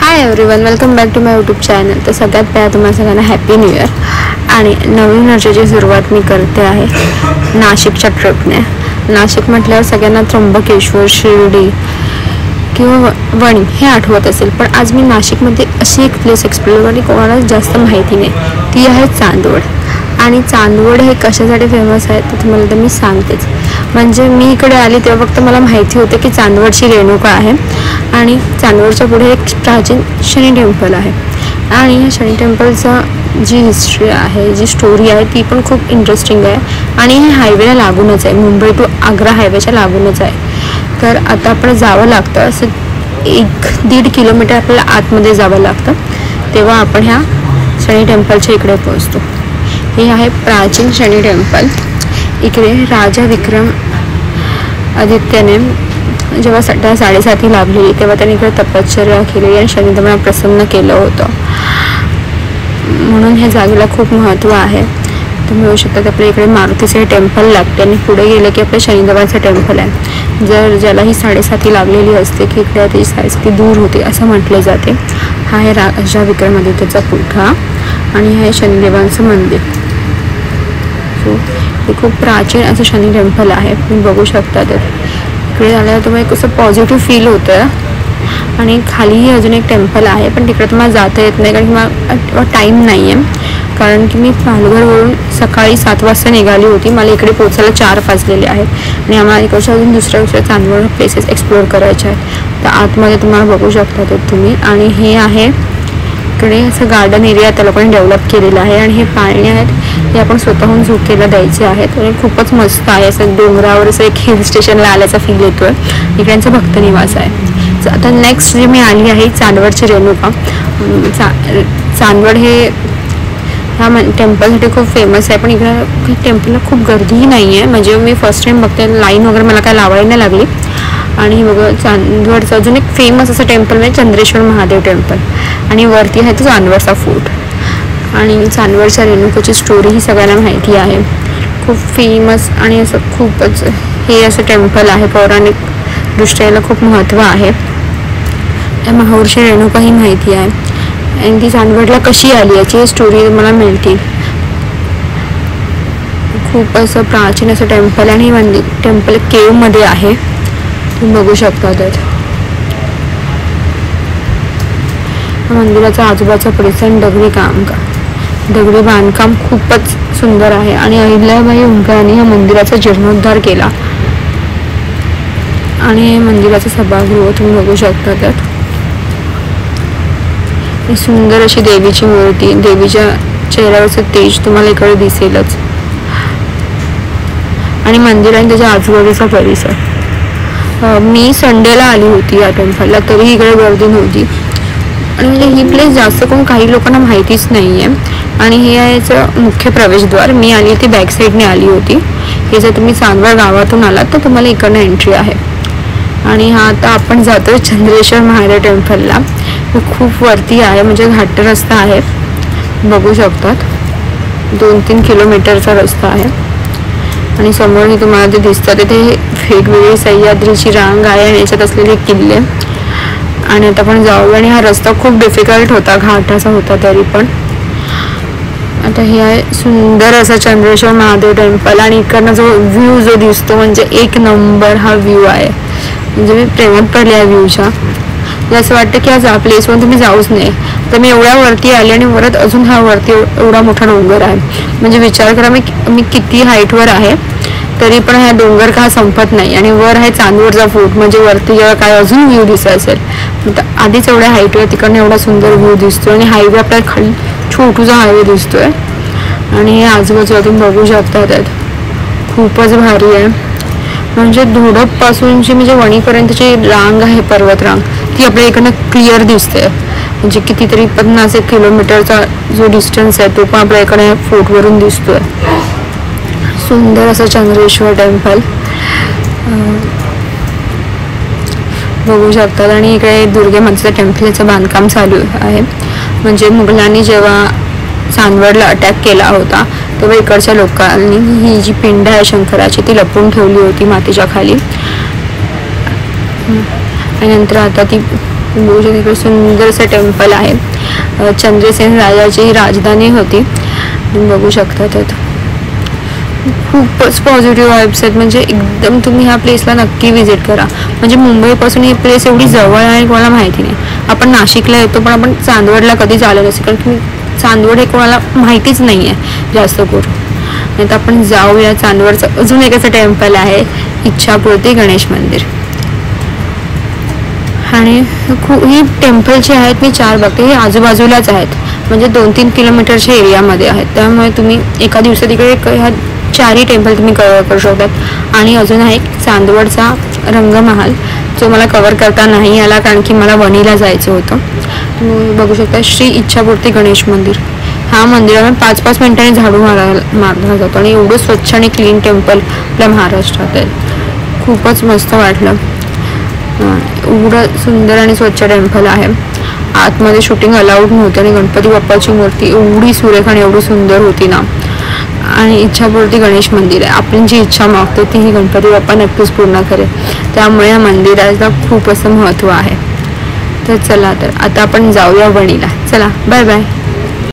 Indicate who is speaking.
Speaker 1: High everyone, welcome back to my YouTube channel. तर सगळ्यात पहिला तुम्हाला सगळ्यांना हॅपी न्यू इयर आणि नवीन वर्षाची सुरुवात मी करते आहे नाशिकच्या ट्रिपने। नाशिक म्हटल्यावर सगळ्यांना त्र्यंबकेश्वर, शिर्डी किंवा वणी हे आठवत असेल, पण आज मी नाशिकमध्ये अशी एक प्लेस एक्सप्लोर करते कोणाला जास्त माहिती नाही, ती आहे चांदवड। आणि चांदवड हे कशासाठी फेमस आहे ते तुम्हाला तर मी सांगतेच। म्हणजे मी इकडे आली तेव्हा फक्त मला माहिती होतं की चांदवडची रेणुका आहे आणि चांदवडच्या पुढे एक प्राचीन शनी टेम्पल आहे आणि या शनी टेम्पलचं जी हिस्ट्री आहे, जी स्टोरी आहे ती पण खूप इंटरेस्टिंग आहे आणि हे हायवेला लागूनच आहे, मुंबई टू आग्रा हायवेच्या लागूनच आहे। तर आता आपण जावं लागतं, असं 1-1.5 किलोमीटर आपल्याला आतमध्ये जावं लागतं, तेव्हा आपण ह्या शनी टेम्पलच्या इकडे पोहोचतो। हे आहे प्राचीन शनी टेम्पल। इकडे राजा विक्रम आदित्यने जेव्हा 7.5 लाभलेली तेव्हा त्यांनी इकडे तपश्चर्या केली आणि शनिदेवांना प्रसन्न केलं होतं, म्हणून ह्या जागेला खूप महत्त्व आहे। तुम्ही बघू शकता आपल्या इकडे मारुतीचे टेम्पल लागते आणि पुढे गेलं की आपल्या शनिदेवाचं टेम्पल आहे। जर ज्याला ही 7.5 लागलेली असते की इकडे त्याची 7.5 दूर होते असं म्हटले जाते। हा आहे राजा विक्रमादित्यचा पुतळा आणि हे शनिदेवांचं मंदिर। सो हे खूप प्राचीन असं शनी टेम्पल आहे, तुम्ही बघू शकता। तर इकडे आल्यावर तुम्हाला कसं पॉझिटिव्ह फील होतं आणि खालीही अजून एक टेम्पल आहे, पण तिकडे तुम्हाला जाता येत नाही कारण की मला टाईम नाही आहे, कारण की मी पालघरवरून सकाळी 7 वाजता निघाली होती, मला इकडे पोचायला 4 वाजलेले आहेत आणि आम्हाला इकडच्या अजून दुसऱ्या चांदवड प्लेसेस एक्सप्लोअर करायचे आहेत। तर आतमध्ये तुम्हाला बघू शकता ते तुम्ही। आणि हे आहे इकडे असं गार्डन एरिया त्या लोकांनी डेव्हलप केलेलं आहे आणि हे पाळणे आहेत ते आपण स्वतःहून झोकेला द्यायचे आहेत आणि खूपच मस्त आहे। असं डोंगरावर असं एक हिल स्टेशनला आल्याचा फील येतोय। इकड्यांचं भक्त निवास आहे। आता नेक्स्ट जे मी आली आहे चांदवडची रेणुका। चांदवड हे ह्या टेम्पलसाठी खूप फेमस आहे, पण इकडे टेम्पलला खूप गर्दीही नाही आहे। म्हणजे मी फर्स्ट टाइम बघते, लाईन वगैरे मला काय लावायला नाही लागली। आणि बघा चांदवडचं अजून एक फेमस असं टेम्पल म्हणजे चंद्रेश्वर महादेव टेम्पल आणि वरती आहे तो चांदवडचा फोर्ट। आणि चांदवडच्या रेणुकाची स्टोरी ही सगळ्यांना माहिती आहे, खूप फेमस आणि असं खूपच हे असं टेम्पल आहे, पौराणिक दृष्ट्या याला खूप महत्त्व आहे। त्या माहूरची रेणुका ही माहिती आहे आणि ती चांदवडला कशी आली याची स्टोरी मला मिळते। खूप असं प्राचीन असं टेम्पल आणि मंदिर टेम्पल केवमध्ये आहे, तुम्ही बघू शकता। तर मंदिराचा आजूबाजूचा परिसर दगडी बांधकाम खूपच सुंदर आहे आणि अहिल्याबाई होळकरांनी या मंदिराचा जीर्णोद्धार केला आणि मंदिराचं सभागृह तुम्ही बघू शकता। त्यात सुंदर अशी देवीची मूर्ती, देवीच्या चेहऱ्यावरचं तेज तुम्हाला इकडे दिसेलच आणि मंदिर आणि त्याच्या आजूबाजूचा परिसर। मी संडेला आली होती या टेम्पलला, तरी इकडे गर्दी नव्हती आणि म्हणजे ही प्लेस जास्त करून काही लोकांना माहितीच नाही आहे। आणि हे आहे याचं मुख्य प्रवेशद्वार। मी आली होती बॅक साईडने आली होती। हे जर तुम्ही चांदवड गावातून आलात तर तुम्हाला इकडनं एंट्री आहे। आणि हा आता आपण जातो चंद्रेश्वर महादेव टेम्पलला। खूप वरती आहे, म्हणजे घाट रस्ता आहे, बघू शकतात। 2-3 किलोमीटरचा रस्ता आहे आणि समोर तुम्हाला जे दिसतं तिथे वेगवेगळी सह्याद्रीची रांग आहे आणि याच्यात असलेले किल्ले। आणि आता आपण जाऊ आणि हा रस्ता खूप डिफिकल्ट होता, घाटाचा होता तरी पण। आता हे आहे सुंदर असा चंद्रेश्वर महादेव टेम्पल आणि इकडनं जो व्ह्यू जो दिसतो म्हणजे 1 नंबर हा व्ह्यू आहे, म्हणजे मी प्रेमात पडले या व्ह्यूच्या। असं वाटतं की आज प्लेसवर तुम्ही जाऊच नाही। तर मी एवढ्या वरती आले आणि वरत अजून हा वरती एवढा मोठा डोंगर आहे, म्हणजे विचार करा मी किती हाईटवर आहे तरी पण हा डोंगर का संपत नाही आणि वर आहे चांदवडचा फोर्ट, म्हणजे वरती जेव्हा काय अजून व्ह्यू दिसत असेल। आधीच एवढ्या हाईटवर तिकडनं एवढा सुंदर व्ह्यू दिसतोय आणि हायवे आपल्याला खाली छोटूसा हायवे दिसतोय आणि हे आजूबाजूला तुम्ही बघू शकता। त्यात खूपच भारी आहे, म्हणजे धोडपपासूनची म्हणजे वणीपर्यंतची रांग आहे, पर्वतरांग, ती आपल्या इकडनं क्लिअर दिसते। म्हणजे कितीतरी 50 किलोमीटरचा जो डिस्टन्स आहे तो पण आपल्या इकडे फोर्टवरून दिसतोय। सुंदर असं चंद्रेश्वर टेम्पल बघू शकतात। आणि इकडे दुर्गे मातेचं टेम्पलचं बांधकाम चालू आहे, म्हणजे मुघलांनी जेव्हा चांदवडला अटॅक केला होता तेव्हा इकडच्या लोकांनी ही जी पिंड आहे शंकराची ती लपवून ठेवली होती मातीच्या खाली आणि नंतर आता ती बघू शकता इकडे सुंदर असं टेम्पल आहे. चंद्रसेन राजाची ही राजधानी होती. तुम्ही बघू शकता त्यात खूपच पॉझिटिव्ह वाईब्स आहेत. म्हणजे एकदम तुम्ही ह्या प्लेसला नक्की व्हिजिट करा. म्हणजे मुंबईपासून ही प्लेस एवढी जवळ आहे कोणाला माहिती नाही. आपण नाशिकला येतो पण आपण चांदवडला कधीच आलो नसेल, कारण की चांदवड हे कोणाला माहितीच नाही आहे जास्त करून. नाही तर आपण जाऊया. चांदवडचं अजून एक असं टेम्पल आहे इच्छापूर्ती गणेश मंदिर. आणि ही टेम्पल जे आहेत मी 4 बघते, हे आजूबाजूलाच आहेत. म्हणजे 2-3 किलोमीटरच्या एरियामध्ये आहेत. त्यामुळे तुम्ही एका दिवसात इकडे ह्या 4ही टेम्पल तुम्ही कव्हर करू शकतात. आणि अजून आहे चांदवडचा रंगमहाल, जो मला कव्हर करता नाही आला कारण की मला वणीला जायचं होतं. तुम्ही बघू शकता श्री इच्छापूर्ती गणेश मंदिर. ह्या मंदिरावर 5-5 मिनिटांनी झाडू मारला जातो. आणि एवढं स्वच्छ आणि क्लीन टेम्पल आपल्या महाराष्ट्रात आहे. खूपच मस्त वाटलं. एवढं सुंदर आणि स्वच्छ टेम्पल आहे. आतमध्ये शूटिंग अलाउड नव्हतं आणि गणपती बाप्पाची मूर्ती एवढी सुरेख आणि एवढी सुंदर होती ना. आणि इच्छापूर्ती गणेश मंदिर आहे. आपण जी इच्छा मागतो ती ही गणपती बाप्पा नक्कीच पूर्ण करेल. त्यामुळे या मंदिराला खूप असं महत्त्व आहे. तर चला, तर आता आपण जाऊया वणीला. चला, बाय बाय.